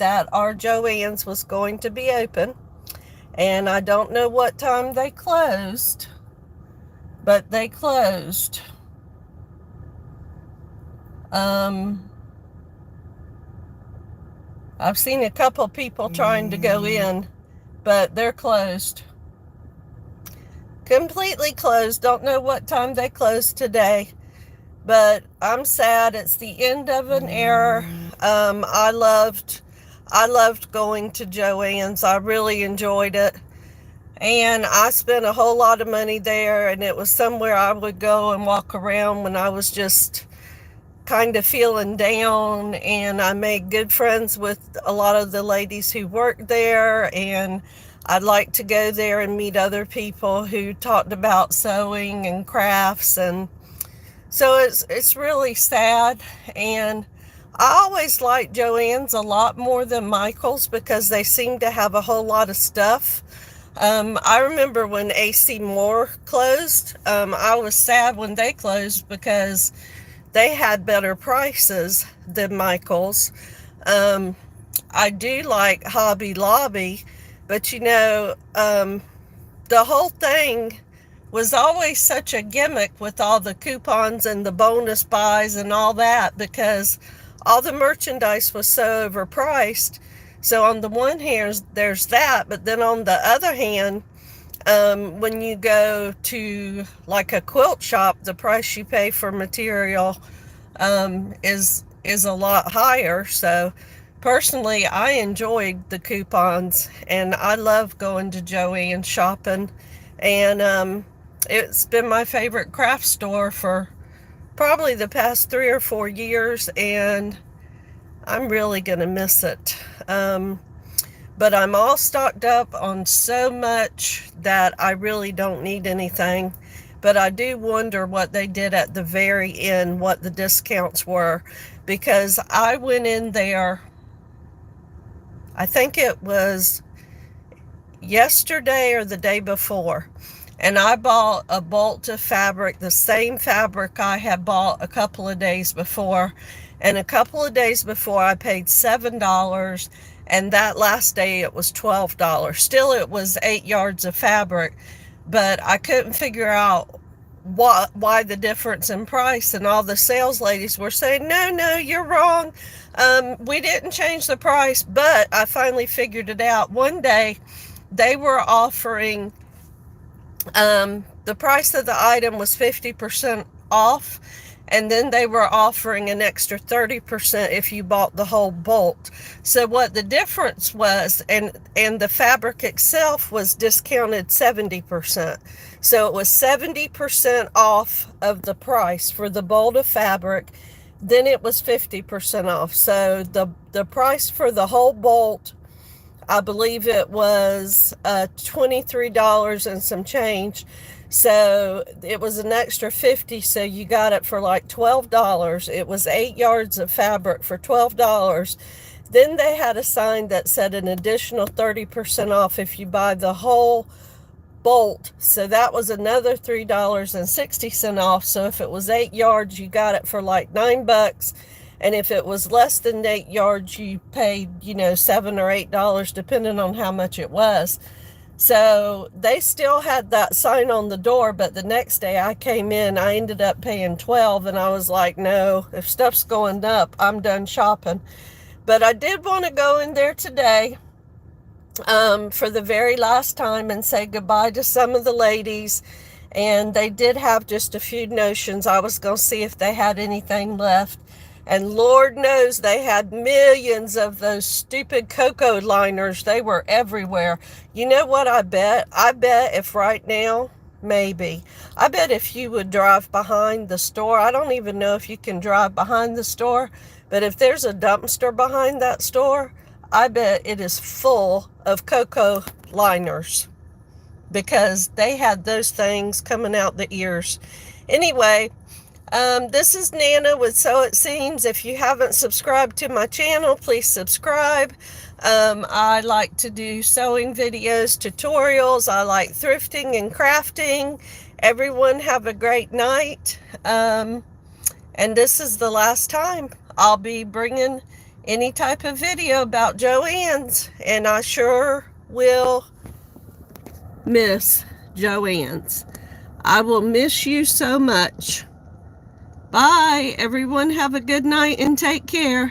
that our Joann's was going to be open. And I don't know what time they closed, but they closed. I've seen a couple people trying to go in, but they're closed. Completely closed. Don't know what time they closed today, but I'm sad. It's the end of an era. I loved going to Joann's. I really enjoyed it. And I spent a whole lot of money there, and it was somewhere I would go and walk around when I was just kind of feeling down. And I made good friends with a lot of the ladies who worked there, and I'd like to go there and meet other people who talked about sewing and crafts. And so it's really sad. And I always liked Joann's a lot more than Michael's because they seem to have a whole lot of stuff. I remember when AC Moore closed. I was sad when they closed because they had better prices than Michael's. I do like Hobby Lobby, but the whole thing was always such a gimmick with all the coupons and the bonus buys and all that, because all the merchandise was so overpriced. So on the one hand, there's that, but then on the other hand, when you go to like a quilt shop, the price you pay for material is a lot higher. So personally, I enjoyed the coupons, and I love going to Joann shopping. And it's been my favorite craft store for probably the past 3 or 4 years, and I'm really gonna miss it. But I'm all stocked up on so much that I really don't need anything. But I do wonder what they did at the very end, what the discounts were, because I went in there, I think it was yesterday or the day before, and I bought a bolt of fabric, the same fabric I had bought a couple of days before. And a couple of days before I paid $7, and that last day it was $12. Still, it was 8 yards of fabric, but I couldn't figure out why the difference in price. And all the sales ladies were saying, no, you're wrong. We didn't change the price. But I finally figured it out. One day they were offering, the price of the item was 50% off. And then they were offering an extra 30% if you bought the whole bolt. So what the difference was, and the fabric itself was discounted 70%. So it was 70% off of the price for the bolt of fabric. Then it was 50% off. So the price for the whole bolt, I believe it was $23 and some change. So it was an extra 50, so you got it for like $12. It was 8 yards of fabric for $12. Then they had a sign that said an additional 30% off if you buy the whole bolt. So that was another $3.60 off. So if it was 8 yards, you got it for like $9. And if it was less than 8 yards, you paid, $7 or $8, depending on how much it was. So they still had that sign on the door, but the next day I came in, I ended up paying $12, and I was like, no, if stuff's going up, I'm done shopping. But I did want to go in there today for the very last time and say goodbye to some of the ladies. And they did have just a few notions. I was going to see if they had anything left. And Lord knows they had millions of those stupid cocoa liners. They were everywhere. You know what I bet? I bet if right now, maybe. I bet if you would drive behind the store, I don't even know if you can drive behind the store, but if there's a dumpster behind that store, I bet it is full of cocoa liners, because they had those things coming out the ears. Anyway, this is Nana with So It Seems. If you haven't subscribed to my channel, please subscribe. I like to do sewing videos, tutorials. I like thrifting and crafting. Everyone have a great night. And this is the last time I'll be bringing any type of video about Joann's, and I sure will miss Joann's. I will miss you so much. Bye, everyone. Have a good night and take care.